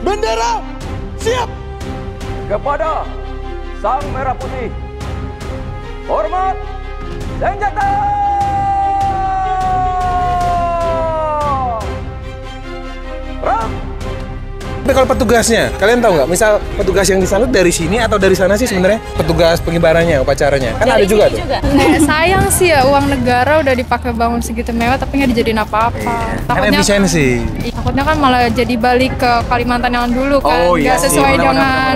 Bendera siap. Kepada Sang Merah Putih, hormat senjata. Perang. Tapi kalau petugasnya, kalian tahu nggak? Misal petugas yang di sana dari sini atau dari sana sih sebenarnya? Petugas pengibarannya, upacaranya. Kan ada juga tuh. Sayang sih ya, uang negara udah dipakai bangun segitu mewah tapi nggak dijadiin apa-apa. Kan efisiensi. Takutnya kan malah jadi balik ke Kalimantan yang dulu kan. Nggak sesuai dengan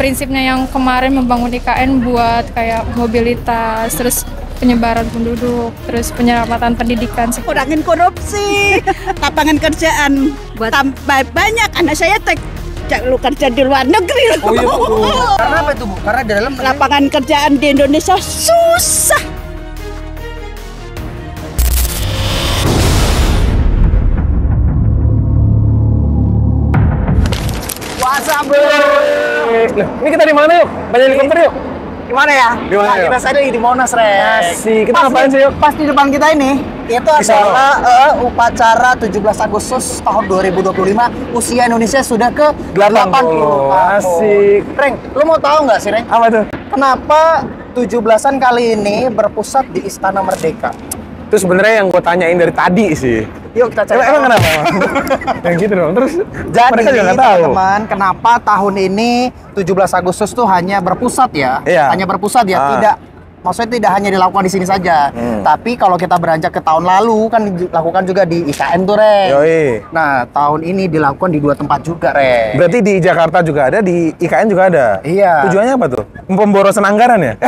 prinsipnya yang kemarin membangun IKN buat kayak mobilitas, terus penyebaran penduduk, terus penyelamatan pendidikan. Kurangin korupsi, lapangan kerjaan buat tambah banyak. Anak saya lu kerja di luar negeri. Oh iya Bu. Karena apa itu Bu? Karena di dalam lapangan kerjaan di Indonesia susah. WhatsApp bro. Ini kita di mana yuk? Banyak helikopter yuk. Gimana ya? Gimana, nah, kita lagi di Monas, Rek. Asik. Kita ngapain sih yuk? Pas di depan kita ini, itu adalah upacara 17 Agustus tahun 2025. Usia Indonesia sudah ke 80 tahun. Asik. Reng, lu mau tahu nggak sih, Reng? Apa tuh? Kenapa 17-an kali ini berpusat di Istana Merdeka? Itu sebenarnya yang gue tanyain dari tadi sih. Yuk kita cari. Emang kenapa? Yang gitu dong. Terus jadi mereka juga nggak tahu. teman-teman, kenapa tahun ini 17 Agustus tuh hanya berpusat ya? Iya. Hanya berpusat ya, tidak. Maksudnya tidak hanya dilakukan di sini saja. Tapi kalau kita beranjak ke tahun lalu kan dilakukan juga di IKN tuh, Rek. Yoi. Nah, tahun ini dilakukan di 2 tempat juga, Rek. Berarti di Jakarta juga ada, di IKN juga ada. Iya. Tujuannya apa tuh? Pemborosan anggaran ya?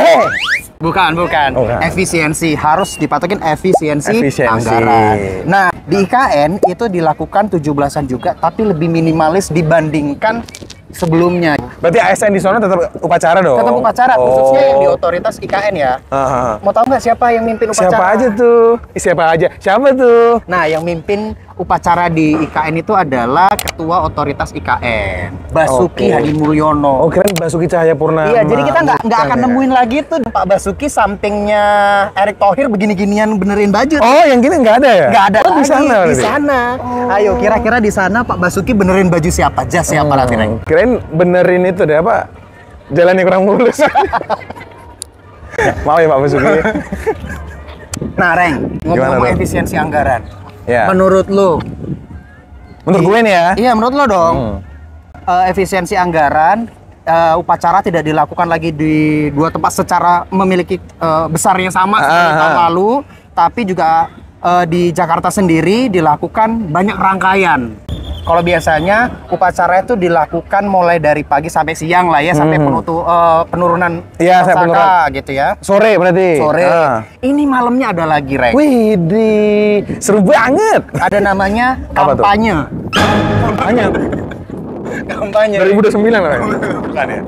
Bukan. Bukan. Efisiensi, harus dipatokin efisiensi Efisiensi. anggaran. Nah, di IKN itu dilakukan 17-an juga, tapi lebih minimalis dibandingkan sebelumnya. Berarti ASN di sana tetap upacara dong? Tetap upacara, khususnya yang di otoritas IKN ya. Mau tahu nggak siapa yang mimpin upacara? Siapa aja tuh? Siapa aja? Siapa tuh? Nah, yang mimpin upacara di IKN itu adalah Ketua Otoritas IKN, Basuki Oke. Hadi Mulyono. Oh, keren Basuki Cahayapurnama. Iya, jadi kita nggak Bukan akan ya? nemuin lagi tuh Pak Basuki sampingnya Erick Thohir begini-ginian benerin baju. Oh, yang gini nggak ada ya? Nggak ada Oh, di lagi, sana di berarti? sana. Ayo, kira-kira di sana Pak Basuki benerin baju siapa? Jas siapa nanti, Reng? Kirain benerin itu deh apa? Jalan yang kurang mulus. Mau ya Pak Basuki? Nah, Reng, ngomong-ngomong Gimana, Bro? efisiensi anggaran. Ya. Menurut lo? Menurut gue nih ya. Iya, menurut lo dong. Efisiensi anggaran, upacara tidak dilakukan lagi di 2 tempat secara memiliki besar yang sama seperti tahun lalu, tapi juga di Jakarta sendiri dilakukan banyak rangkaian. Kalau biasanya upacara itu dilakukan mulai dari pagi sampai siang lah ya, sampai penurunan Iya, sampai pusaka penurunan. gitu ya. Sore berarti. Sore. Ini malamnya ada lagi, Rek. Widih, seru banget. Ada namanya Apa tuh? kampanye. Kampanye. Kampanye. 2009 lah. Bukan ya?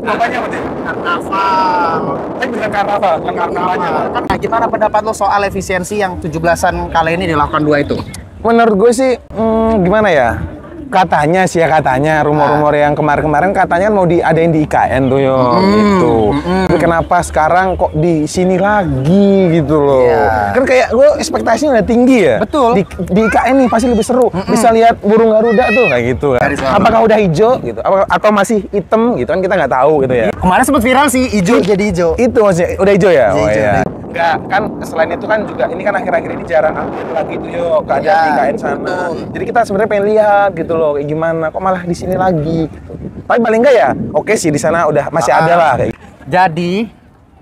Kampanye apa sih? Karnaval. Bukan karnaval, bukan kampanye. Nah, gimana pendapat lo soal efisiensi yang 17-an kali ini dilakukan 2 itu? Menurut gue sih, gimana ya? Katanya sih ya, katanya rumor-rumor yang kemarin-kemarin katanya mau diadain di IKN tuh yo, gitu. Tapi kenapa sekarang kok di sini lagi gitu loh? Iya. Kan kayak gue ekspektasinya udah tinggi ya. Betul. Di IKN nih pasti lebih seru. Bisa lihat burung garuda tuh kayak gitu kan. Apakah udah hijau gitu? Atau masih hitam gitu kan, kita nggak tahu gitu ya. Kemarin sempat viral sih, hijau jadi hijau. Itu maksudnya udah hijau ya? Hijau, iya. udah. Enggak, kan selain itu kan juga ini kan akhir-akhir ini jarang update lagi tuh yo keadaan Iya, di IKN sana. betul. Jadi kita sebenarnya pengen lihat gitu loh kayak gimana, kok malah di sini lagi gitu. Tapi paling enggak ya, oke sih di sana udah masih ada lah kayak gitu. Jadi,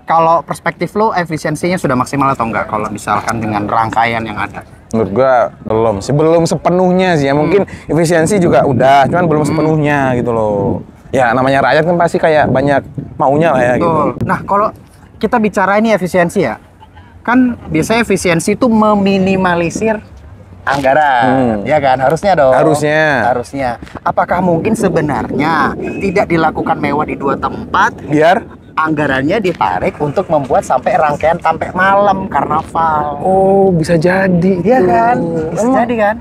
kalau perspektif lo efisiensinya sudah maksimal atau enggak kalau misalkan dengan rangkaian yang ada? Menurut gua belum sepenuhnya sih ya. Mungkin efisiensi juga udah, cuman belum sepenuhnya gitu loh. Ya namanya rakyat kan pasti kayak banyak maunya lah ya gitu. Betul. Nah, kalau kita bicara ini efisiensi ya, kan biasanya efisiensi itu meminimalisir anggaran, ya kan? Harusnya dong. Harusnya. Apakah mungkin sebenarnya tidak dilakukan mewah di 2 tempat, Biar anggarannya ditarik untuk membuat sampai rangkaian sampai malam karnaval? oh bisa jadi. Iya kan? Bisa Emang, jadi kan?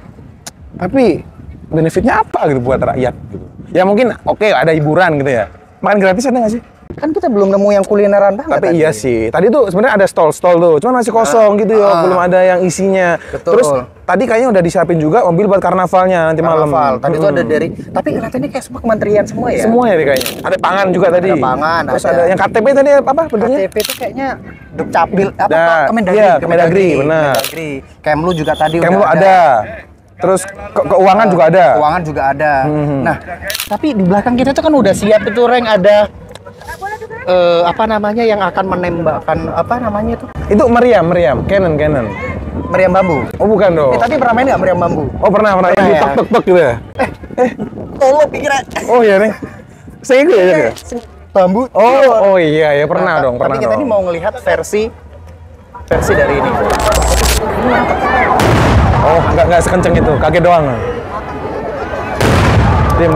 tapi benefitnya apa gitu buat rakyat gitu? Ya mungkin oke ada hiburan gitu ya. Makan gratis ada nggak sih? Kan kita belum nemu yang kulineran banget. Tapi iya sih. Tadi tuh sebenarnya ada stall-stall tuh, cuman masih kosong gitu ya, belum ada yang isinya. Betul. Terus tadi kayaknya udah disiapin juga mobil buat karnavalnya nanti malam. Tadi tuh ada dari, tapi ini kayak semua kementerian semua ya. Semua ya kayaknya. Ada pangan juga tadi. Ada pangan. Terus ada yang KTP tadi apa bentuknya? KTP itu kayaknya Dukcapil apa Nah, Kemendagri. iya, Kemendagri, benar. Kemlu juga tadi Kemlu udah ada. Terus keuangan juga ada. Keuangan juga ada. Nah, tapi di belakang kita tuh kan udah siap itu Reng, ada apa namanya yang akan menembakkan apa namanya itu? Itu meriam, cannon. Meriam bambu. Oh bukan dong. Tapi pernah main nggak meriam bambu? Oh pernah Pernah yang ya? tek gitu ya? Tolong pikiran. Oh iya nih. Saya ikut ya. Bambu. Oh iya ya pernah dong, pernah Tapi kita dong. ini mau ngelihat versi dari ini. Oh nggak sekenceng itu, kaget doang. Diam.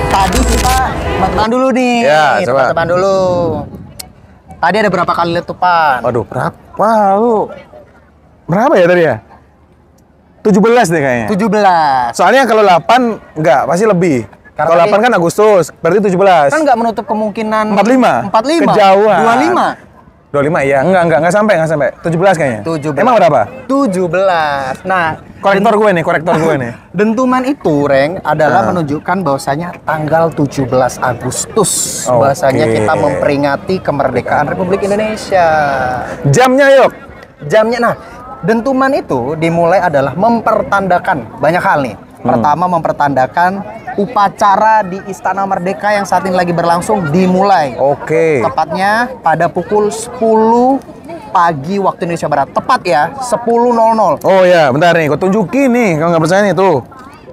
Tadi kita teman dulu nih. Ya, coba. Teman dulu. Tadi ada berapa kali letupan? Waduh, berapa lu? Berapa ya tadi ya? 17 deh kayaknya. 17. Soalnya kalau 8 enggak, pasti lebih. Karena Kalau tadi- 8 kan Agustus, berarti 17. Kan nggak menutup kemungkinan 45. 45. Kejauhan. 25. 25 ya, enggak sampai. 17 kayaknya. 17. Emang berapa? 17. Nah, Korektor gue nih. dentuman itu, Reng, adalah menunjukkan bahwasanya tanggal 17 Agustus Oke. bahwasanya kita memperingati kemerdekaan Republik Indonesia. Jamnya yuk. Jamnya, nah, dentuman itu dimulai adalah mempertandakan banyak hal nih. Pertama, mempertandakan upacara di Istana Merdeka yang saat ini lagi berlangsung dimulai. Oke. Tepatnya pada pukul 10 pagi waktu Indonesia Barat. Tepat ya, 10.00. Oh ya, bentar nih, gue tunjukin nih kalau nggak percaya nih tuh.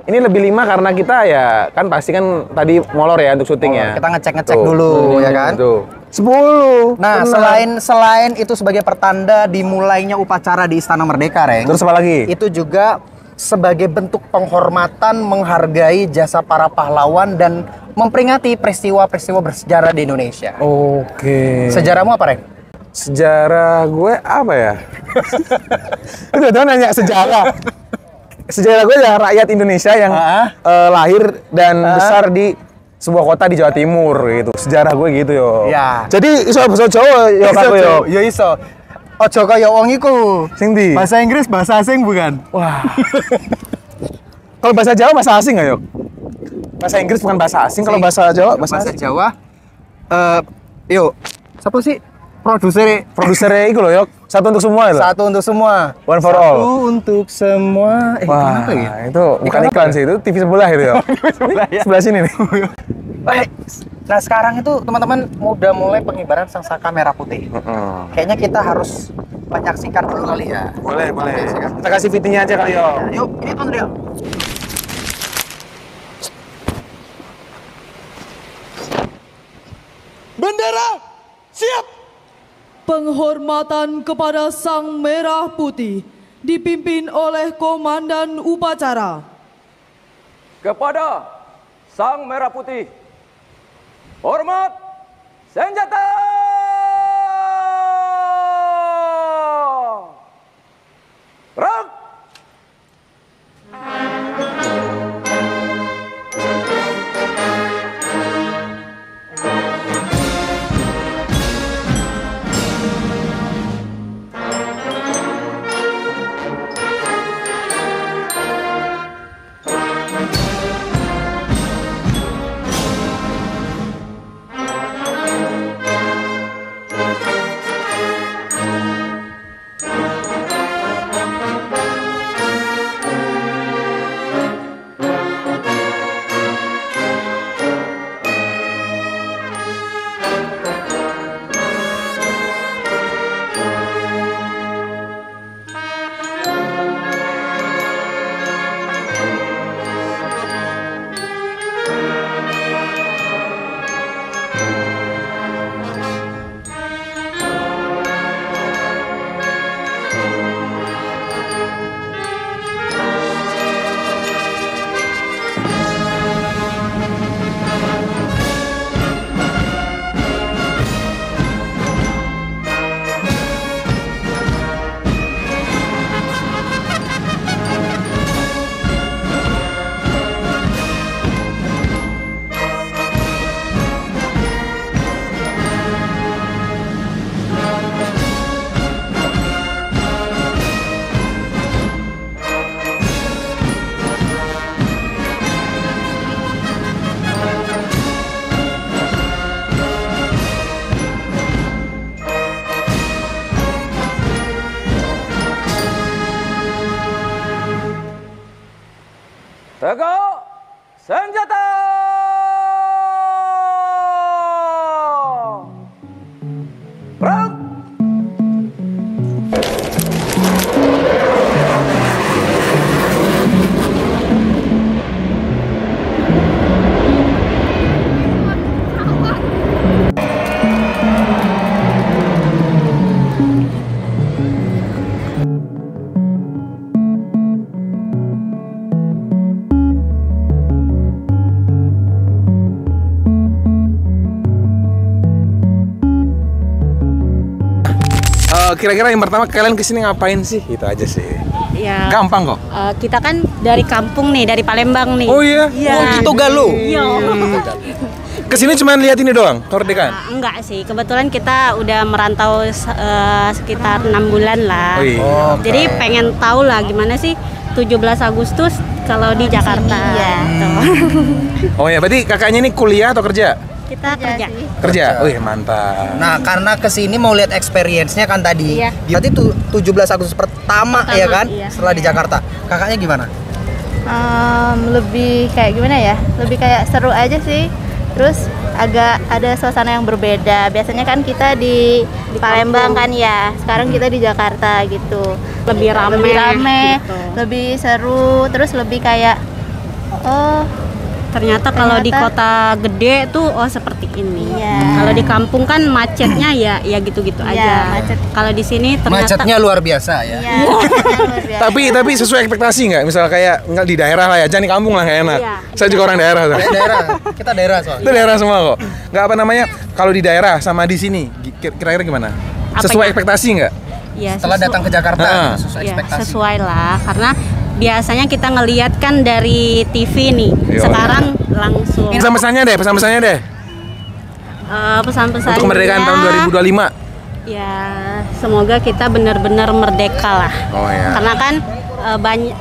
Ini lebih 5 karena kita ya kan pasti kan tadi molor ya untuk syuting ya. Kita ngecek dulu ya kan. Tuh. 10. Nah, Benar. selain itu sebagai pertanda dimulainya upacara di Istana Merdeka, Reng. Terus apa lagi? Itu juga sebagai bentuk penghormatan, menghargai jasa para pahlawan dan memperingati peristiwa-peristiwa bersejarah di Indonesia. Oke. Sejarahmu apa, Reng? Sejarah gue apa ya? Itu tuh nanya sejarah. Sejarah gue adalah rakyat Indonesia yang lahir dan besar di sebuah kota di Jawa Timur gitu. Sejarah gue gitu yo. Ya. Jadi iso bahasa Jawa yo aku yo. Ya iso. Ojo kaya wong iku. Sing ndi? Bahasa Inggris bahasa asing bukan? Wah. Kalau bahasa Jawa bahasa asing nggak yuk? Bahasa Inggris bukan bahasa asing. Kalau bahasa Jawa bahasa asing. Jawa. Yuk. Siapa sih? Produsernya itu loh yuk. Satu untuk semua itu. Satu untuk semua. One for all. Satu untuk semua. Wah, apa ya? itu bukan Iklan iklan apa sih, itu TV sebelah itu ya. Sebelah sini nih. Baik. Nah, sekarang itu teman-teman udah mulai pengibaran sangsaka merah putih. Kayaknya kita harus menyaksikan dulu kali ya. Boleh. Kita kasih VT-nya aja kali yo. Yuk, ini Tuan Rio. Bendera siap. Penghormatan kepada Sang Merah Putih dipimpin oleh Komandan Upacara. Kepada Sang Merah Putih, hormat senjata! Perang! Tegak senjata. Perang. Kira-kira yang pertama kalian kesini ngapain sih? Itu aja sih. Ya. Gampang kok. Kita kan dari kampung nih, dari Palembang nih. Oh iya? Iya. Oh gitu galuh. Iya. Kesini cuma lihat ini doang, kemerdekaan? Enggak sih, kebetulan kita udah merantau sekitar 6 bulan lah. Oh, iya. Jadi pengen tahu lah gimana sih 17 Agustus kalau di Jakarta. Iya. Oh ya, berarti kakaknya ini kuliah atau kerja? Kita kerja. Kerja? Wih, mantap. Nah, karena kesini mau lihat experience-nya kan tadi. Iya. Berarti 17 Agustus pertama ya kan? iya. Setelah di Jakarta. Kakaknya gimana? Lebih kayak gimana ya? Lebih kayak seru aja sih. Terus agak ada suasana yang berbeda. Biasanya kan kita di Palembang kan ya. Sekarang kita di Jakarta gitu. Lebih rame, gitu. Lebih seru. Terus lebih kayak Ternyata kalau di kota gede tuh seperti ini. Iya. Kalau di kampung kan macetnya ya gitu-gitu aja. Macet. Kalau di sini ternyata Macetnya luar biasa ya. Iya, luar biasa. Tapi sesuai ekspektasi nggak? Misal kayak nggak di daerah lah ya, jangan di kampung lah nggak enak. Iya. Saya juga orang daerah. Tuh. Kita daerah soalnya. Itu daerah semua kok. Nggak apa namanya, kalau di daerah sama di sini, kira-kira gimana? Sesuai ekspektasi nggak? ya, Setelah datang ke Jakarta, sesuai ya, ekspektasi. sesuai lah, karena biasanya kita ngelihat kan dari TV nih. Sekarang langsung. Pesan-pesannya deh. Pesan-pesannya. Untuk kemerdekaan tahun 2025. Ya, semoga kita benar-benar merdeka lah. Oh ya. Karena kan banyak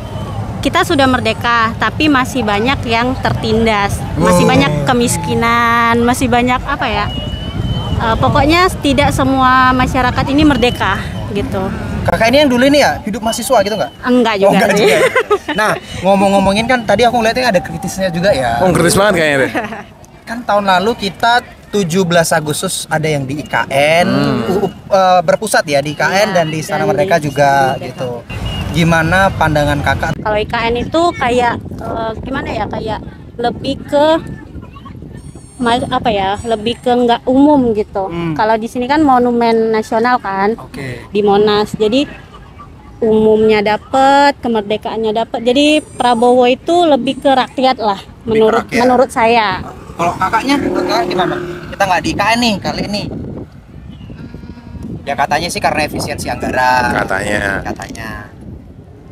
kita sudah merdeka, tapi masih banyak yang tertindas, masih banyak kemiskinan, masih banyak apa ya? Pokoknya tidak semua masyarakat ini merdeka gitu. Kakak ini yang dulu ini ya hidup mahasiswa gitu nggak? Enggak juga. Enggak sih. juga. Nah, ngomongin kan tadi aku ngeliatnya ada kritisnya juga ya. Oh, kritis banget kayaknya deh. Kan tahun lalu kita 17 Agustus ada yang di IKN, berpusat ya di IKN dan di Istana Merdeka juga gitu. Gimana pandangan kakak? Kalau IKN itu kayak gimana ya? Kayak lebih ke apa ya? Lebih ke nggak umum gitu. Kalau di sini kan monumen nasional kan, di Monas. Jadi umumnya dapat, kemerdekaannya dapat. Jadi Prabowo itu lebih ke rakyat lah, menurut saya. Kalau kakaknya gimana? Kita nggak di IKN nih kali ini. Ya katanya sih karena efisiensi anggaran. Katanya.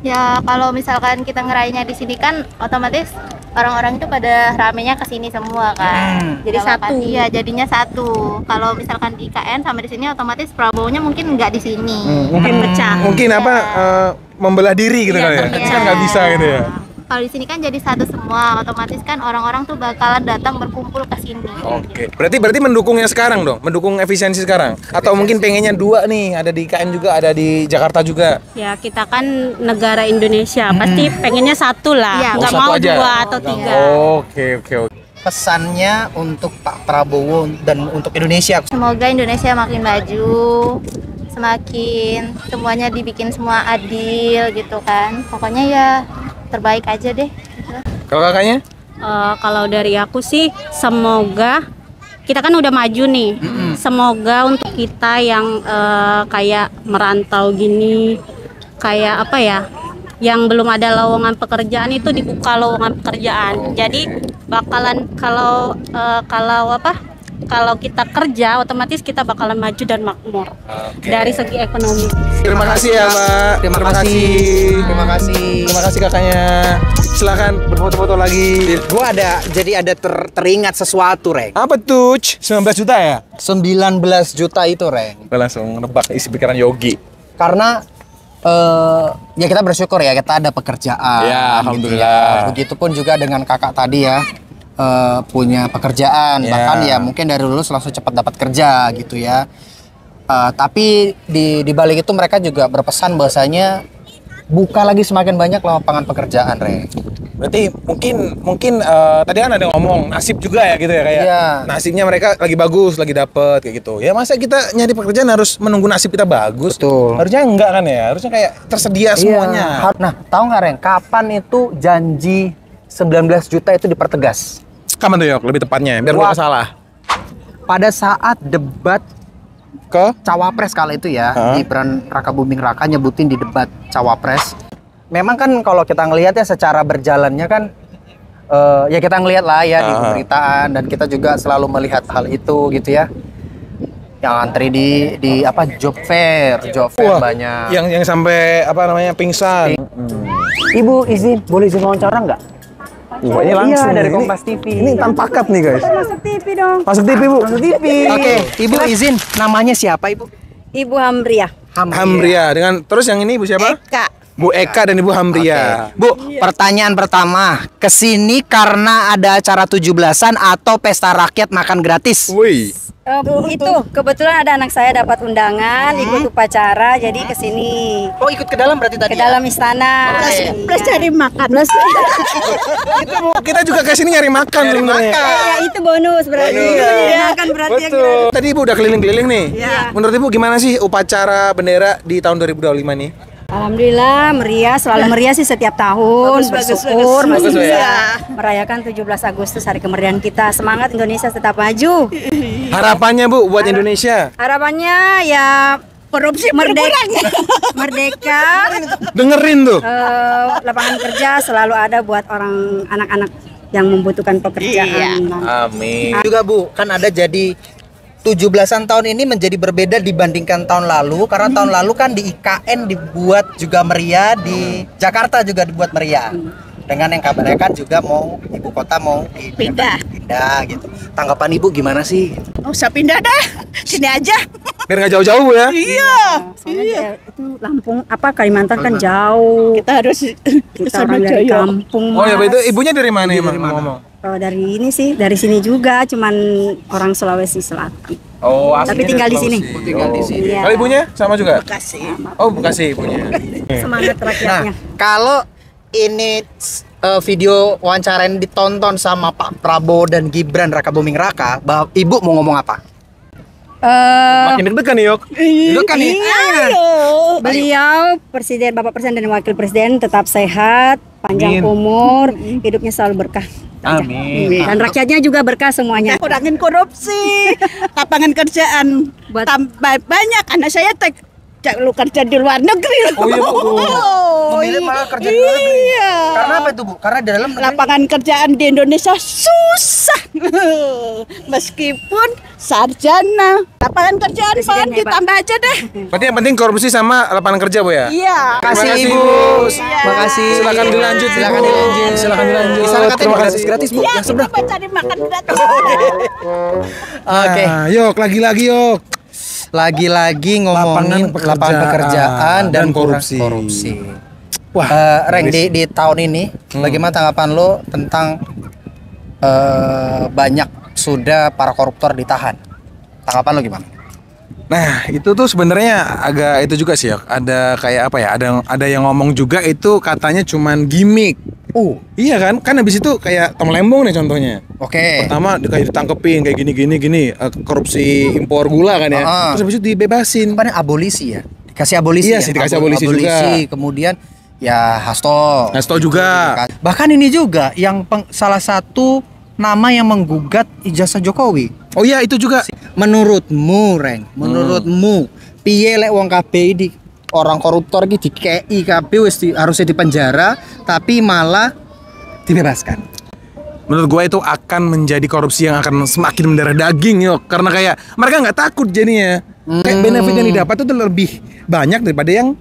Ya kalau misalkan kita ngerayainnya di sini kan otomatis orang-orang itu pada ramenya ke sini semua kan. Jadi satu. Iya, jadinya satu. Kalau misalkan di IKN sama di sini otomatis Prabowo-nya mungkin nggak di sini. Mungkin pecah. Mungkin membelah diri gitu kan ya. Kan nggak bisa gitu ya. Kalau di sini kan jadi satu semua, otomatis kan orang-orang tuh bakalan datang berkumpul ke sini. Oke. Berarti mendukungnya sekarang dong, mendukung efisiensi sekarang. Atau mungkin pengennya dua nih, ada di IKN juga, ada di Jakarta juga. Ya kita kan negara Indonesia, pasti pengennya satu lah, nggak mau aja. 2 atau 3. Oke. Pesannya untuk Pak Prabowo dan untuk Indonesia. Semoga Indonesia makin maju, semakin semuanya dibikin semua adil gitu kan. Pokoknya ya terbaik aja deh. Kalau kakaknya? Kalau dari aku sih semoga kita kan udah maju nih. Semoga untuk kita yang kayak merantau gini, kayak apa ya, yang belum ada lowongan pekerjaan itu dibuka lowongan pekerjaan. Jadi bakalan kalau kita kerja otomatis kita bakalan maju dan makmur dari segi ekonomi. Terima kasih ya Mbak. Terima kasih kakaknya. Silakan berfoto-foto lagi. Gua ada teringat sesuatu, Reng. Apa tuh? 19 juta ya? 19 juta itu, Reng. Gue langsung nebak isi pikiran Yogi. Karena ya kita bersyukur ya kita ada pekerjaan. Ya, alhamdulillah. Gitu ya. Begitupun juga dengan kakak tadi ya. Punya pekerjaan, bahkan ya mungkin dari lulus langsung cepat dapat kerja gitu ya. Tapi di balik itu mereka juga berpesan bahwasanya buka lagi semakin banyak lapangan pekerjaan, Re. Berarti mungkin tadi kan ada ngomong nasib juga ya gitu ya kayak nasibnya mereka lagi bagus, lagi dapet kayak gitu. Ya masa kita nyari pekerjaan harus menunggu nasib kita bagus? Betul. Harusnya enggak kan ya? Harusnya kayak tersedia semuanya. Nah, tahu nggak Reng, kapan itu janji 19 juta itu dipertegas? Kapan tuh Yok? Lebih tepatnya, biar gua salah. Pada saat debat ke Cawapres kala itu ya, Gibran Raka Buming Raka nyebutin di debat Cawapres. Memang kan kalau kita ngelihat ya secara berjalannya kan ya kita ngelihat lah ya di pemberitaan dan kita juga selalu melihat hal itu gitu ya. Yang antri di apa job fair banyak. Yang sampai apa namanya pingsan. Ibu boleh izin wawancara nggak? Ini langsung dari Kompas TV. Ini tanpa cut nih guys. Masuk TV dong. Masuk TV Bu. Masuk TV. Oke, Ibu izin. Namanya siapa Ibu? Ibu Hamriah. Hamriah. Dengan terus yang ini Ibu siapa? Eka. Bu Eka dan Ibu Hamriah. Bu, pertanyaan pertama, kesini karena ada acara 17-an atau pesta rakyat makan gratis? Wih. Itu kebetulan ada anak saya dapat undangan ikut upacara jadi kesini. Oh, ikut ke dalam berarti tadi? Ke dalam istana. Plus cari makan. Plus Itu Bu, kita juga kesini nyari makan sebenarnya. ya itu bonus berarti. Makan berarti yang Betul. Tadi Ibu udah keliling-keliling nih. Iya. Menurut Ibu gimana sih upacara bendera di tahun 2025 nih? Alhamdulillah meriah, selalu meriah sih setiap tahun. Bersyukur masih bisa merayakan 17 Agustus hari kemerdekaan kita. Semangat Indonesia tetap maju. Harapannya Bu buat Indonesia? Harapannya ya korupsi merdeka. Dengerin tuh. Lapangan kerja selalu ada buat orang anak-anak yang membutuhkan pekerjaan. Amin. Juga Bu, kan ada jadi 17-an tahun ini menjadi berbeda dibandingkan tahun lalu karena tahun lalu kan di IKN dibuat juga meriah, di Jakarta juga dibuat meriah. Dengan yang kabarnya kan juga mau ibu kota mau pindah gitu. Tanggapan Ibu gimana sih? Oh, usah pindah dah. Sini aja. Biar nggak jauh-jauh ya. Iya. Itu Lampung Kalimantan kan jauh. Kita harus orang dari kampung. Oh ya, itu ibunya dari mana emang ngomong? Oh, dari ini sih, dari sini juga, cuman orang Sulawesi Selatan. Oh, tapi tinggal di sini. Tinggal di sini. Iya. Kalau ibunya sama juga? Bekasi. Oh, Bekasi ibunya. Semangat rakyatnya. Kalau ini video wawancara yang ditonton sama Pak Prabowo dan Gibran Raka Buming Raka, Ibu mau ngomong apa? Makin deg-degan nih Yok. Deg-degan nih. Beliau Bapak Presiden dan Wakil Presiden tetap sehat, panjang umur, hidupnya selalu berkah. Amin. Dan rakyatnya juga berkah semuanya. Kurangin korupsi, lapangan kerjaan tambah banyak. Anak saya lu kerja di luar negeri. Oh iya Bu. Memilih malah kerja di luar negeri. Iya. Karena apa itu Bu? Karena di dalam negeri Lapangan kerjaan di Indonesia susah. Meskipun sarjana, lapangan kerjaan Pak ditambah aja deh. Berarti yang penting korupsi sama lapangan kerja Bu ya? Iya. Makasih Terima kasih, Ibu. Bu. Makasih. Silakan dilanjut. Silakan dilanjut. Silakan dilanjut. Di sana katanya Terima kasih. gratis Bu. Iya, Yang sebelah. kita cari makan gratis. Oke. Nah, Yok, lagi-lagi Yok. Lagi-lagi ngomongin lapangan pekerjaan dan korupsi. Wah, Reng di tahun ini bagaimana tanggapan lo tentang banyak sudah para koruptor ditahan? Tanggapan lo gimana? Nah, itu tuh sebenarnya agak itu juga sih, Yok. Ada kayak apa ya? Ada yang ngomong juga itu katanya cuman gimmick. Iya kan? Kan habis itu kayak Tom Lembong nih contohnya. Oke. Pertama kayak ditangkepin kayak gini korupsi impor gula kan ya. Terus habis itu dibebasin. Apa nih abolisi ya? Dikasih abolisi. Iya ya? sih, dikasih abolisi juga. Kemudian ya Hasto juga. Bahkan ini juga yang salah satu nama yang menggugat ijazah Jokowi. Oh iya, itu juga. Menurutmu, Reng, menurutmu piye lek wong kabeh di orang koruptor iki dikei kabeh wis harusnya dipenjara tapi malah dibebaskan? Menurut gue itu akan menjadi korupsi yang akan semakin mendarah daging, Yok. Karena kayak mereka nggak takut jadinya. Kayak benefit yang didapat itu lebih banyak daripada yang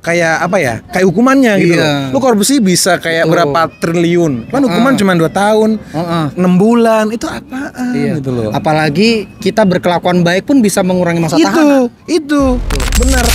kayak apa ya, kayak hukumannya gitu. Lu korupsi bisa kayak berapa triliun, kan hukuman cuma 2 tahun, 6 bulan, itu apaan gitu loh. Apalagi kita berkelakuan baik pun bisa mengurangi masa tahanan. Itu benar.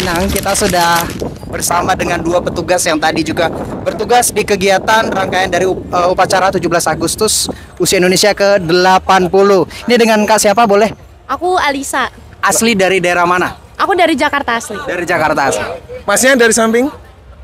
Nah, kita sudah bersama dengan dua petugas yang tadi juga bertugas di kegiatan rangkaian dari upacara 17 Agustus Usia Indonesia ke-80. Ini dengan Kak siapa boleh? Aku Alisa. Asli dari daerah mana? Aku dari Jakarta asli. Dari Jakarta asli. Masnya dari samping?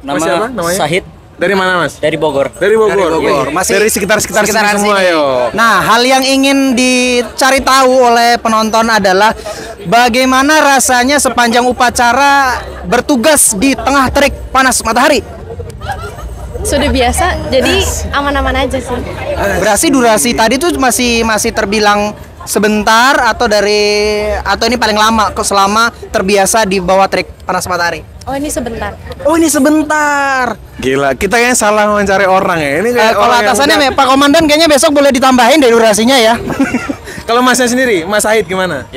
Nama siapa namanya? Sahid. Dari mana Mas? Dari Bogor. Dari Bogor. Dari Bogor. Iya. Masih Dari sekitar-sekitar sini sekitaran semua sini. yo. Nah, hal yang ingin dicari tahu oleh penonton adalah bagaimana rasanya sepanjang upacara bertugas di tengah terik panas matahari. Sudah biasa, jadi aman-aman aja sih. Berarti durasi tadi tuh masih terbilang sebentar atau ini paling lama selama terbiasa di bawah terik panas matahari. Oh, ini sebentar. Oh, ini sebentar. Gila, kita kayaknya salah mencari orang ya. Ini kayak Kalau orang yang atasannya udah- Pak Komandan kayaknya besok boleh ditambahin deh durasinya ya. Kalau Masnya sendiri, Mas Sahid gimana?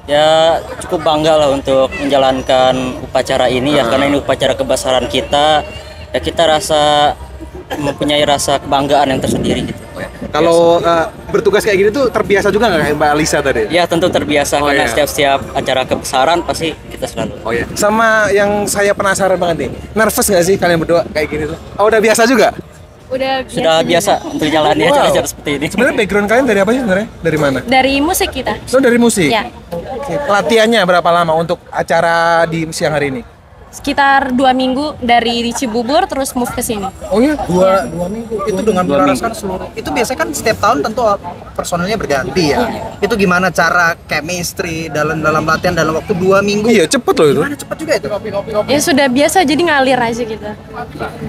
Ya cukup bangga lah untuk menjalankan upacara ini ya, karena ini upacara kebesaran kita. Ya kita mempunyai rasa kebanggaan yang tersendiri gitu. Kalau bertugas kayak gini tuh terbiasa juga nggak kayak Mbak Alisa tadi? Ya tentu terbiasa, karena iya. setiap acara kebesaran pasti kita selalu. Oh iya. Sama yang saya penasaran banget nih, nervous nggak sih kalian berdua kayak gini tuh? Oh, udah biasa juga? Sudah biasa untuk jalani acara-acara seperti ini. Sebenarnya background kalian dari apa sih sebenarnya? Dari mana? Dari musik kita. Oh, dari musik? Ya. Oke. Latihannya berapa lama untuk acara di siang hari ini? Sekitar 2 minggu dari Cibubur terus move ke sini. Oh iya, dua minggu itu dengan melaraskan seluruh. Itu biasanya kan setiap tahun tentu personelnya berganti ya. Itu gimana cara chemistry dalam latihan dalam waktu 2 minggu? Iya, cepet loh itu. Gimana cepet juga itu? Ya sudah biasa, jadi ngalir aja kita.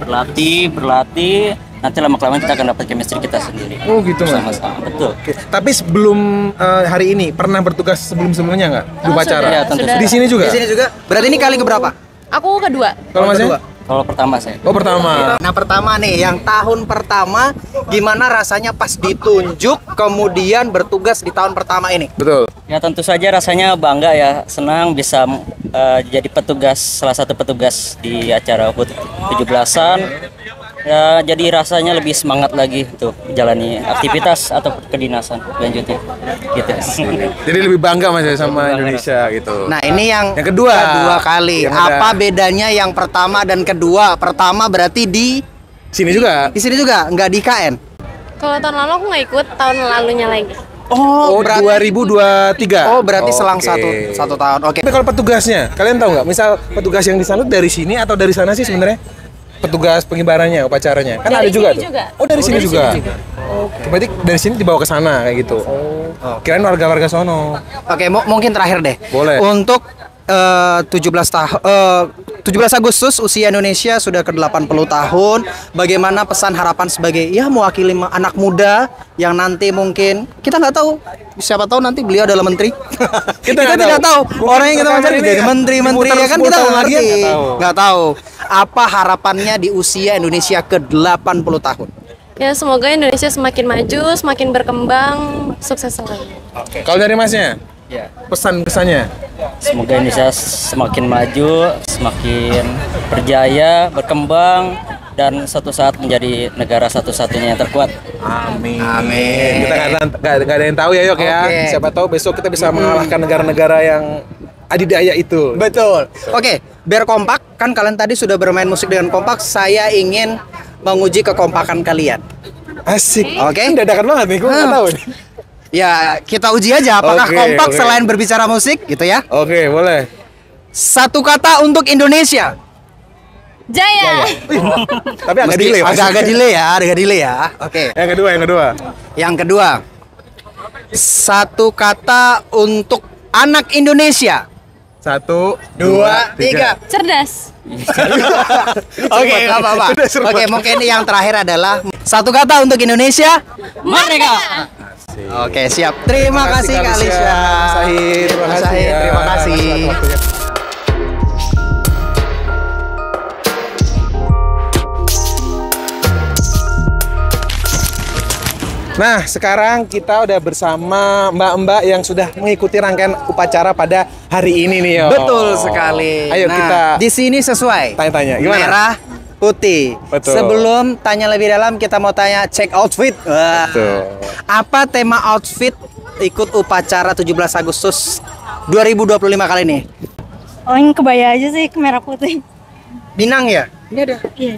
Berlatih, nanti lama-kelamaan kita akan dapat chemistry kita sendiri. Oh gitu Mas. Sama-sama, betul. Oke. Tapi sebelum hari ini pernah bertugas sebelum-sebelumnya nggak di upacara? Iya, tentu. Di sini juga? Di sini juga. Berarti ini kali keberapa? Aku kedua. Kalau Masnya? Kalau pertama saya. Oh pertama. Nah pertama nih, yang tahun pertama gimana rasanya pas ditunjuk kemudian bertugas di tahun pertama ini? Betul. Ya tentu saja rasanya bangga ya, senang bisa jadi petugas, salah satu petugas di acara HUT 17-an. Ya jadi rasanya lebih semangat lagi untuk menjalani aktivitas atau kedinasan lanjutnya gitu. Jadi lebih bangga Mas ya sama Indonesia gitu. Nah ini yang kedua kali. Yang ada. Apa bedanya yang pertama dan kedua? Pertama berarti di sini juga. Di sini juga, nggak di KN. Kalau tahun lalu aku nggak ikut, tahun lalunya lagi. Oh, berarti 2023. Oh, berarti selang Oke. satu tahun. Oke. Tapi kalau petugasnya, kalian tahu nggak? Misal petugas yang disalut dari sini atau dari sana sih sebenarnya? Petugas pengibarannya, upacaranya. Kan Dari ada juga sini tuh. juga. Oh, dari sini Dari juga. sini juga. Oke. Berarti dari sini dibawa ke sana kayak gitu. Oh. Kirain warga-warga sono. Oke, mungkin terakhir deh. Boleh. Untuk 17 Agustus usia Indonesia sudah ke-80 tahun. Bagaimana pesan harapan sebagai mewakili anak muda yang nanti mungkin kita nggak tahu, siapa tahu nanti beliau adalah menteri. kita tidak tahu. Orang yang kita mencari jadi menteri ya kan, kita nggak ngerti. Nggak tahu. Apa harapannya di usia Indonesia ke-80 tahun? Ya semoga Indonesia semakin maju, semakin berkembang, sukses selalu. Kalau dari Masnya? Ya. Pesan-pesannya? Semoga Indonesia semakin maju, semakin berjaya, berkembang, dan suatu saat menjadi negara satu-satunya yang terkuat. Amin. Amin. Kita nggak ada yang tahu ya Yok ya. Oke. Siapa tahu besok kita bisa mengalahkan negara-negara yang adidaya itu. Betul. Oke, biar kompak, kan kalian tadi sudah bermain musik dengan kompak, saya ingin menguji kekompakan kalian. Asik. Oke. Dadakan banget nih, gue nggak tahu nih. Ya, kita uji aja apakah Oke, kompak oke. selain berbicara musik gitu ya. Oke, boleh. Satu kata untuk Indonesia. Jaya. Tapi agak delay. Mas. Agak delay ya. Oke. Yang kedua. Yang kedua. Satu kata untuk anak Indonesia. 1, 2, 3. Cerdas. Oke, nggak apa-apa. Oke, mungkin yang terakhir adalah satu kata untuk Indonesia. Merdeka. Oke, siap. Terima kasih Kak Alicia. Sahid, terima kasih. Sahid, ya. terima kasih. Nah, sekarang kita udah bersama mbak-mbak yang sudah mengikuti rangkaian upacara pada hari ini nih, Yo. Betul sekali. Ayo Nah, kita di sini sesuai. tanya-tanya. Gimana? Merah, putih. Betul. Sebelum tanya lebih dalam, kita mau tanya cek outfit. Wah. Betul. Apa tema outfit ikut upacara 17 Agustus 2025 kali ini? Oh, yang kebaya aja sih, merah putih. Minang ya? Ini ada. Iya.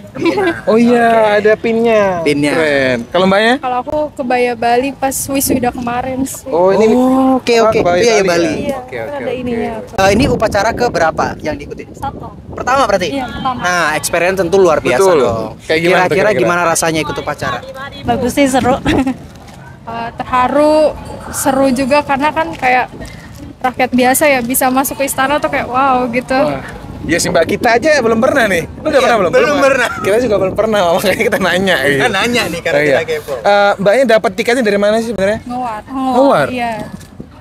Oh iya, ada pinnya. Pinnya. Keren. Kalau mbaknya? Kalau aku kebaya Bali pas wisuda kemarin sih. Oh ini. Oke. Iya, Bali. Bali. Ya? Oke. Ada ininya. Ini upacara ke berapa yang diikuti? Satu. Pertama berarti? Iya, pertama. Nah, experience tentu luar biasa Betul. dong. Kayak gimana tuh Kira-kira kira-kira? gimana rasanya ikut upacara? Bagus sih, seru. Terharu, seru juga karena kan kayak rakyat biasa ya bisa masuk ke istana tuh kayak wow gitu. Ya sih mbak, kita aja belum pernah nih. Lu udah pernah belum? belum pernah. Kita juga belum pernah, makanya kita nanya. Kita nanya nih karena Oh, iya. kita kepo. Mbaknya dapat tiketnya dari mana sih sebenarnya? Ngewar. Ngewar? Iya.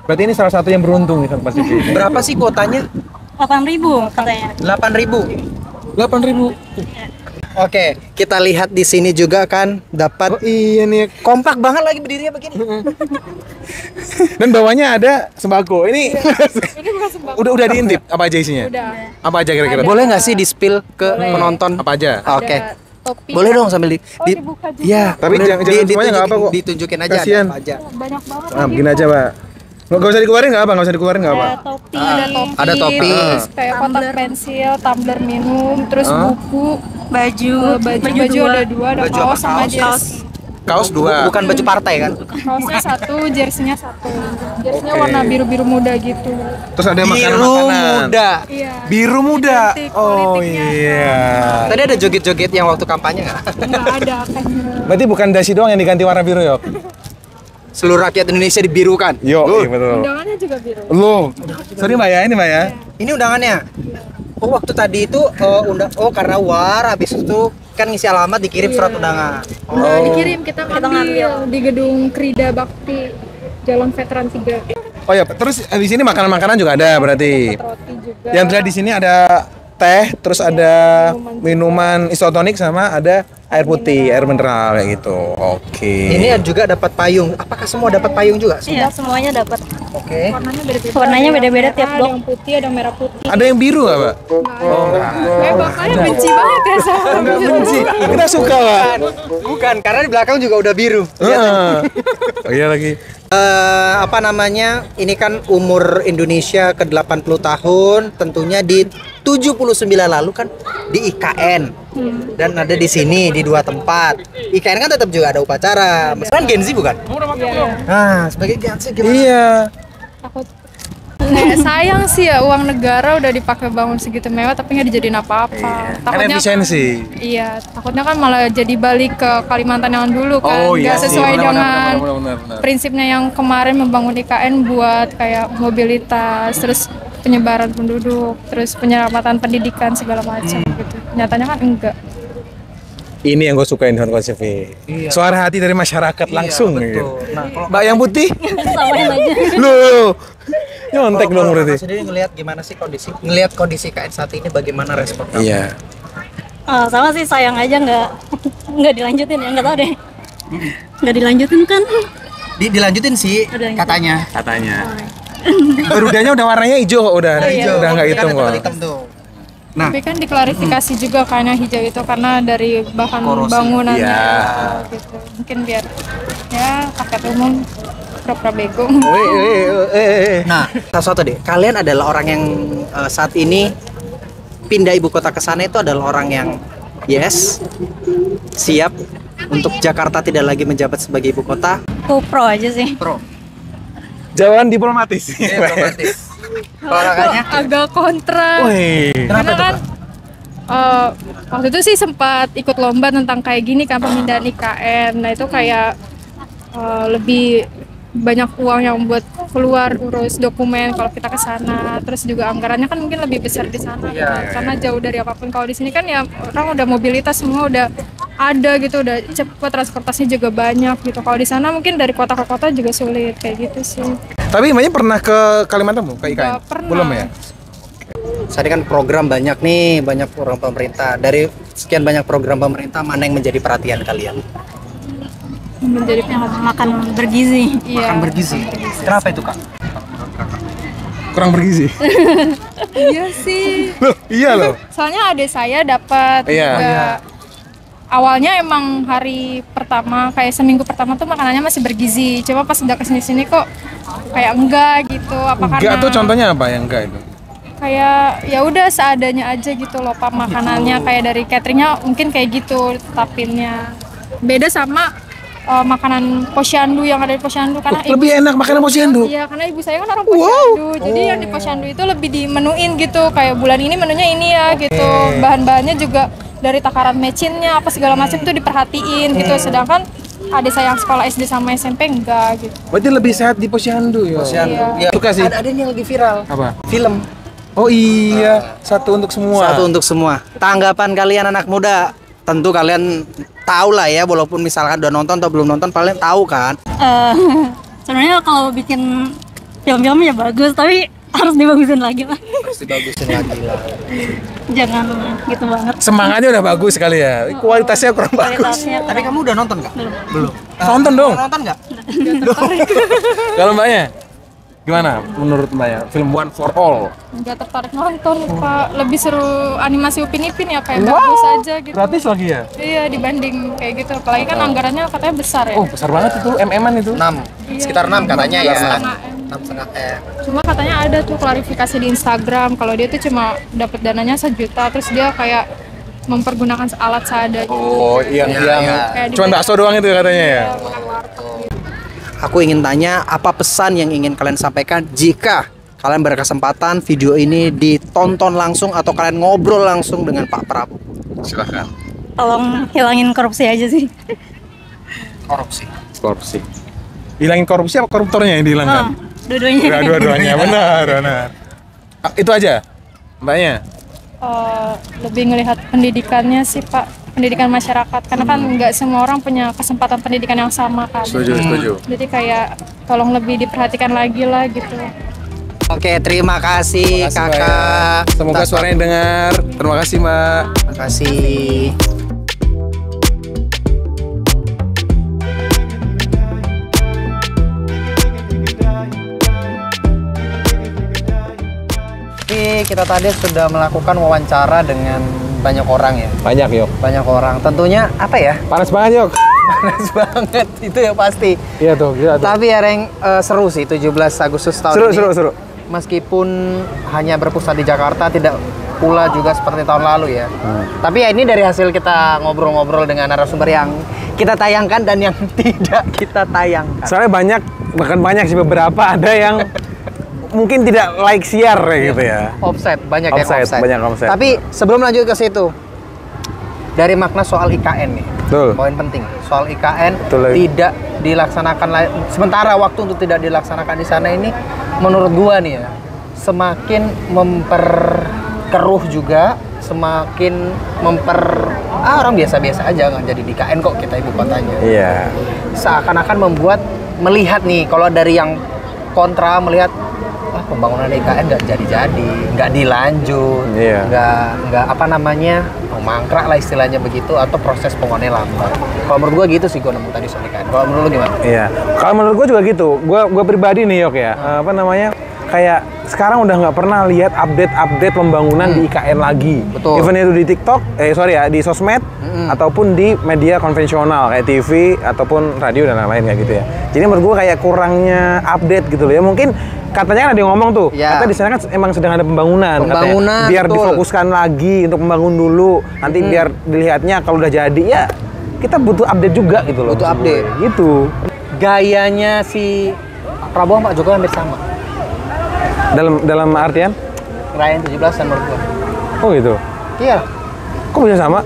Berarti ini salah satu yang beruntung nih kan pasti. Berapa sih kuotanya? 8.000 katanya. 8.000. 8.000. Oke, kita lihat di sini juga kan dapat. Iya nih. Kompak banget lagi berdirinya begini. Dan bawahnya ada sembako. Ini Ini bukan sembako. udah diintip apa aja isinya? Udah. Apa aja kira-kira? Boleh nggak sih di-spill ke penonton? Apa aja? Oke. Ada topi. Boleh dong sambil dibuka juga. Iya, Tapi bener. jangan semuanya nggak apa kok. Ditunjukin aja Kasian. ada apa aja. Banyak banget. Ah, begini aja, Pak. Nggak usah dikeluarin nggak apa? Nggak usah dikeluarin nggak apa? Ada topi. Ada topi. Terus kayak kotak pensil, tumbler minum, terus buku, Baju. baju ada dua, ada Baju kaos apa? sama Kaos? jersey. Kaos 2. Bukan baju partai kan? Kaosnya satu, jersey-nya satu. Jersey-nya warna biru-biru muda gitu. Terus ada Biru makanan-makanan. muda. Iya. Biru muda. Identik Oh politiknya. iya. Tadi ada joget-joget yang waktu kampanye nggak? Nggak ada kayaknya. Berarti bukan dasi doang yang diganti warna biru, Yok? Seluruh rakyat Indonesia dibirukan. Yo, iya betul. Undangannya juga biru. Loh. Sorry Mbak ya, ini Mbak ya. Ini undangannya. Oh, waktu tadi itu karena habis itu kan ngisi alamat dikirim surat undangan. Udah dikirim, kita ngambil di gedung Krida Bakti, Jalan Veteran 3. Oh ya, terus di sini makanan-makanan juga ada berarti. Roti juga. Yang terlihat di sini ada teh, terus ada minuman isotonik sama ada air putih, air mineral kayak gitu. Oke. Ini juga dapat payung. Apakah semua dapat payung juga? Iya, semuanya dapat. Oke. Warnanya beda-beda. Warnanya beda-beda tiap Ada blok. yang putih, ada yang merah putih. Ada yang biru nggak, Pak? Kayak bapaknya benci banget ya sama Enggak biru. benci. Kita suka, Pak. Bukan, karena di belakang juga udah biru. Heeh. Oh iya lagi. Apa namanya? Ini kan umur Indonesia ke 80 tahun, tentunya di 79 lalu kan di IKN. Dan ada di sini di 2 tempat. IKN kan tetap juga ada upacara. Kan Gen Z bukan? Nah, sebagai Gen Z gimana? Iya. Takut. Sayang sih ya uang negara udah dipakai bangun segitu mewah tapi nggak dijadiin apa-apa. Kan efisiensi. Iya, takutnya kan malah jadi balik ke Kalimantan yang dulu kan, Oh, iya nggak sih, sesuai benar, dengan benar. prinsipnya yang kemarin membangun IKN buat kayak mobilitas, terus penyebaran penduduk, terus penyelamatan pendidikan segala macam gitu. Nyatanya kan enggak. Ini yang gue sukain dengan konsep ini. Suara hati dari masyarakat langsung. betul. Gitu. Nah, kalau Mbak yang putih? Samain aja. Loh. Nyontek dong Kakak berarti. sendiri ngelihat gimana sih kondisi? Ngelihat kondisi IKN saat ini bagaimana respon kamu? Iya. Sama sih, sayang aja nggak dilanjutin ya, nggak tahu deh. Nggak dilanjutin kan? Dilanjutin sih Udah lanjutin. katanya. Garudanya udah warnanya hijau kok, udah nggak hitam Kan kok. ada hitam tuh. Nah, Tapi kan diklarifikasi juga karena hijau itu karena dari bahan bangunannya Iya. gitu. Mungkin biar ya rakyat umum pura-pura bego. Nah, satu deh. Kalian adalah orang yang saat ini pindah ibu kota ke sana itu adalah orang yang siap untuk Jakarta tidak lagi menjabat sebagai ibu kota. Aku pro aja sih. Pro. Jawaban diplomatis. Olahraganya Agak kontra. Wih. Karena kan waktu itu sih sempat ikut lomba tentang kayak gini kan pemindahan IKN. Nah itu kayak lebih banyak uang yang buat keluar urus dokumen kalau kita ke sana. Terus juga anggarannya kan mungkin lebih besar di sana kan. Karena jauh dari apapun. Kalau di sini kan ya orang udah mobilitas semua udah ada gitu, udah cepet, transportasinya juga banyak gitu. Kalau di sana mungkin dari kota ke kota juga sulit kayak gitu sih. Tapi Mbaknya pernah ke Kalimantan belum? Ke IKN? Nggak pernah. Belum ya? Saat ini kan program banyak nih, banyak program pemerintah. Dari sekian banyak program pemerintah, mana yang menjadi perhatian kalian? Menjadi Makan bergizi. iya. Makan bergizi. Kenapa itu, Kak? Kurang bergizi. Iya sih. Loh, iya loh. Soalnya adik saya dapat Iya. juga. Awalnya emang hari pertama kayak seminggu pertama tuh makanannya masih bergizi. Coba pas udah kesini-sini kok kayak enggak gitu. Apa Enggak karena tuh contohnya apa yang enggak itu? kayak ya udah seadanya aja gitu loh Pak, makanannya kayak dari cateringnya mungkin kayak gitu tetapinnya. Beda sama makanan posyandu yang ada di posyandu karena Lebih enak makanan posyandu. Iya, karena ibu saya kan orang posyandu. Jadi yang di posyandu itu lebih dimenuin gitu, kayak bulan ini menunya ini ya gitu. Bahan-bahannya juga dari takaran mecinnya apa segala macam itu diperhatiin gitu. Sedangkan adik saya yang sekolah SD sama SMP enggak gitu. Berarti lebih sehat di posyandu ya. Iya. Suka sih. Ada yang lagi viral. Apa? Film. Oh iya, satu untuk semua. Satu untuk semua. Tanggapan kalian anak muda, tentu kalian tahu lah ya, walaupun misalkan udah nonton atau belum nonton, kalian tahu kan? Sebenarnya kalau bikin film-film ya bagus, tapi harus dibagusin lagi lah. Harus dibagusin lagi lah. Jangan gitu banget. Semangatnya udah bagus sekali ya, kualitasnya kurang bagus. Tapi kamu udah nonton nggak? Belum. Nonton dong. Nonton nggak? Kalau Mbaknya, gimana menurut Mbaknya film One for All? Nggak tertarik nonton Pak, lebih seru animasi Upin Ipin ya kayak bagus aja gitu. Gratis lagi ya? Iya dibanding kayak gitu, apalagi kan anggarannya katanya besar ya. Oh besar banget itu, MM-an itu. 6, sekitar 6 katanya ya. 6,5 M. Cuma katanya ada tuh klarifikasi di Instagram kalau dia tuh cuma dapat dananya 1 juta, terus dia kayak mempergunakan alat seadanya. Oh yang cuma bakso doang itu katanya ya? Aku ingin tanya, apa pesan yang ingin kalian sampaikan jika kalian berkesempatan video ini ditonton langsung atau kalian ngobrol langsung dengan Pak Prabowo? Silakan. Tolong hilangin korupsi aja sih. Korupsi. Hilangin korupsi apa koruptornya yang dihilangkan? Dua-duanya. Dua-duanya, benar. Itu aja, Mbaknya? Lebih ngelihat pendidikannya sih Pak, pendidikan masyarakat, karena kan nggak semua orang punya kesempatan pendidikan yang sama kan. Setuju. Jadi kayak tolong lebih diperhatikan lagi lah gitu. Oke, terima kasih Kakak. Semoga suaranya dengar. Terima kasih Mbak. Terima kasih. Kita tadi sudah melakukan wawancara dengan banyak orang ya. Banyak Yok. Banyak orang. Tentunya apa ya? Panas banget Yok. Panas banget itu ya pasti. Iya tuh. Tapi ya Reng, seru sih 17 Agustus tahun ini. Seru. Meskipun hanya berpusat di Jakarta, tidak pula juga seperti tahun lalu ya. Tapi ya ini dari hasil kita ngobrol-ngobrol dengan narasumber yang kita tayangkan dan yang tidak kita tayangkan. Soalnya bahkan banyak sih, beberapa ada yang mungkin tidak like share kayak gitu ya. Offset, banyak offset. Tapi sebelum lanjut ke situ, dari makna soal IKN nih. Betul. Poin penting, soal IKN tidak dilaksanakan sementara waktu untuk tidak dilaksanakan di sana ini, menurut gua nih ya, semakin memperkeruh juga, semakin orang biasa-biasa aja nggak jadi di IKN kok kita ibu kotanya. Iya. Seakan-akan melihat nih, kalau dari yang kontra melihat pembangunan IKN nggak jadi-jadi, nggak dilanjut, nggak mangkrak lah istilahnya begitu, atau proses pembangunannya lambat. Kalau menurut gua gitu sih, gua nemu tadi soal IKN. Kalau menurut lu gimana? Iya, kalau menurut gua juga gitu. Gua pribadi nih Yok ya, kayak sekarang udah nggak pernah lihat update pembangunan di IKN lagi. Betul. Even itu di TikTok, di sosmed, ataupun di media konvensional kayak TV ataupun radio dan lain-lain kayak gitu ya. Jadi menurut gua kayak kurangnya update gitu loh ya. Mungkin katanya kan ada yang ngomong tuh, kata di sana kan emang sedang ada pembangunan katanya. Biar difokuskan lagi untuk membangun dulu, nanti biar dilihatnya kalau udah jadi ya kita butuh update juga gitu loh. Butuh update gitu. Gayanya si Prabowo sama Jokowi hampir sama. Dalam artian ngerayain 17-an menurut gua. Oh gitu. Iya. Kok bisa sama?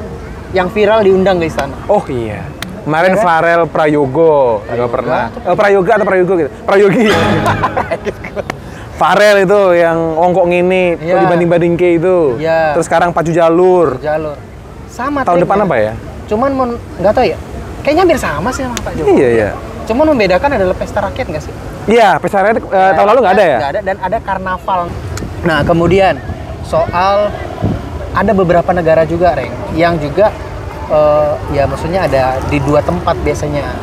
Yang viral diundang ke istana. Oh iya. Kemarin Farel Prayogo juga pernah. Prayoga atau Prayogo gitu. Prayogi. Farel itu yang ongkok ngini, dibanding-banding ke itu. Terus sekarang Pacu Jalur. Sama tahun depan apa ya? Cuman nggak tahu ya. Kayaknya hampir sama sih sama Pak Jokowi. Iya. Cuman membedakan adalah pesta rakyat nggak sih? Iya, pesta rakyat tahun lalu nggak ada ya? Nggak ada, dan ada karnaval. Nah, kemudian soal ada beberapa negara juga, Reng, yang juga ya maksudnya ada di 2 tempat biasanya.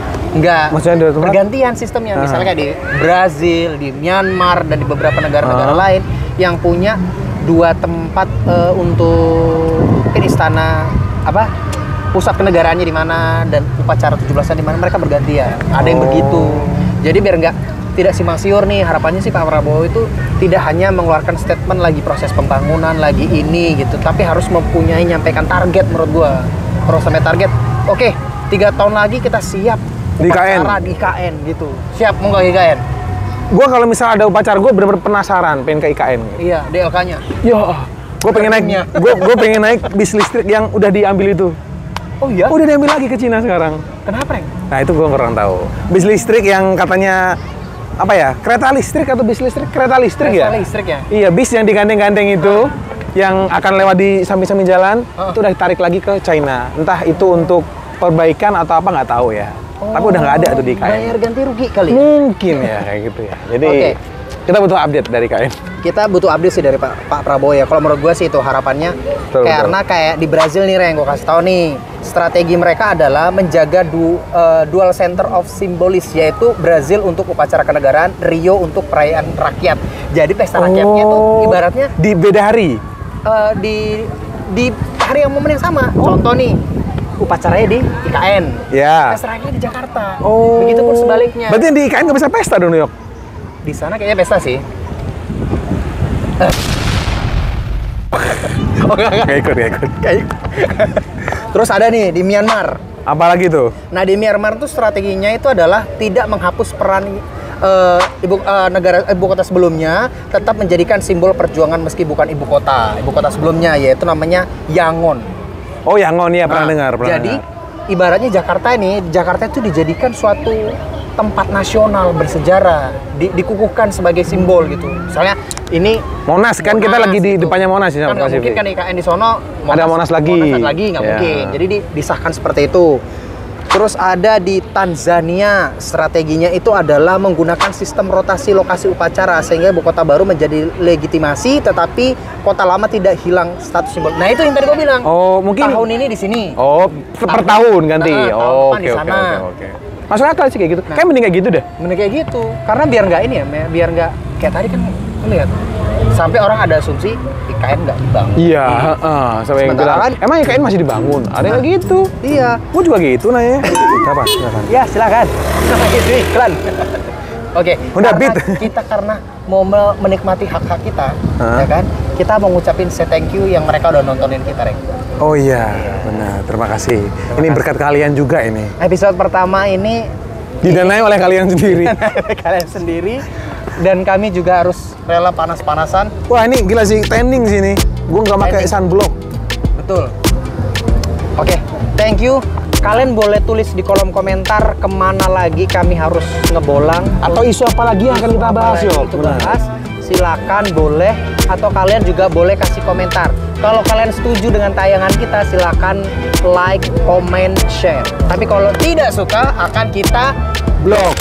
Maksudnya 2 tempat? Pergantian sistemnya. Misalnya kayak di Brazil, di Myanmar, dan di beberapa negara-negara lain yang punya 2 tempat untuk istana pusat kenegaraannya di mana dan upacara 17-an di mana, mereka bergantian. Ada yang begitu. Jadi biar nggak tidak simpang siur nih, harapannya sih Pak Prabowo itu tidak hanya mengeluarkan statement lagi proses pembangunan lagi ini gitu, tapi harus mempunyai nyampaikan target menurut gua. Harus sampai target. Oke, 3 tahun lagi kita siap Di IKN. upacara di IKN gitu. Siap mau nggak IKN? Gue kalau misal ada upacara, gue bener-bener penasaran pengen ke IKN. Iya, DLK-nya. Yo, gue pengen naik, gue pengen naik bis listrik yang udah diambil itu. Oh iya? Udah diambil lagi ke Cina sekarang. Kenapa, Reng? Nah itu gue kurang tahu. Bis listrik yang katanya apa ya? Kereta listrik atau bis listrik? Kereta listrik ya? Kereta listrik ya? Iya, bis yang digandeng-gandeng itu, yang akan lewat di samping-samping jalan, itu udah ditarik lagi ke China. Entah itu untuk perbaikan atau apa nggak tahu ya. Tapi udah nggak ada tuh di IKN. Bayar ganti rugi kali. Mungkin ya kayak gitu ya. Jadi kita butuh update dari IKN. Kita butuh update sih dari Pak Prabowo ya. Kalau menurut gue sih itu harapannya. Karena kayak di Brazil nih, Reng, gue kasih tahu nih, strategi mereka adalah menjaga dual center of symbolis, yaitu Brazil untuk upacara kenegaraan, Rio untuk perayaan rakyat. Jadi pesta rakyatnya tuh ibaratnya di beda hari. Di hari yang momen yang sama. Contoh nih, upacaranya di IKN. Ya. Pesta rakyatnya di Jakarta. Begitupun sebaliknya. Berarti yang di IKN nggak bisa pesta dong, New York? Di sana kayaknya pesta sih. Nggak ikut. Terus ada nih di Myanmar. Apalagi tuh? Nah di Myanmar tuh strateginya itu adalah tidak menghapus peran ibu kota sebelumnya, tetap menjadikan simbol perjuangan meski bukan ibu kota sebelumnya, yaitu namanya Yangon. Oh Yangon ya, pernah dengar. Jadi ibaratnya Jakarta itu dijadikan suatu tempat nasional bersejarah, dikukuhkan sebagai simbol gitu. Misalnya ini Monas kan, kita lagi di depannya Monas ya. Kan nggak mungkin kan IKN di sono ada Monas lagi. Nggak mungkin. Jadi disahkan seperti itu. Terus ada di Tanzania, strateginya itu adalah menggunakan sistem rotasi lokasi upacara sehingga ibu kota baru menjadi legitimasi, tetapi kota lama tidak hilang status simbol. Nah itu yang tadi gue bilang. Oh mungkin tahun ini di sini. Oh per tahun ganti. Oh oke. Masuk akal sih kayak gitu. Kayak mending kayak gitu deh. Mending kayak gitu. Karena biar nggak ini ya, biar nggak kayak tadi kan lihat. Sampai orang ada asumsi IKN nggak dibangun. Iya, sampai yang bilang, emang IKN masih dibangun? Ada yang gitu. Iya. Gue juga gitu nanya. Silakan. Ya silakan. Iklan. Oke. Udah beat. Kita karena mau menikmati hak-hak kita, ya kan? Kita mau ngucapin say thank you yang mereka udah nontonin kita, Reng. Oh iya, benar. Terima kasih. Ini berkat kalian juga ini. Episode pertama ini didanai oleh kalian sendiri. Kalian sendiri. Dan kami juga harus rela panas-panasan. Wah ini gila sih, trending sih ini. Gue nggak pakai sunblock. Betul. Oke, thank you. Kalian boleh tulis di kolom komentar kemana lagi kami harus ngebolang. Atau isu apa lagi yang akan kita bahas yuk. Silakan boleh. Atau kalian juga boleh kasih komentar. Kalau kalian setuju dengan tayangan kita, silakan like, comment, share. Tapi kalau tidak suka, akan kita blok.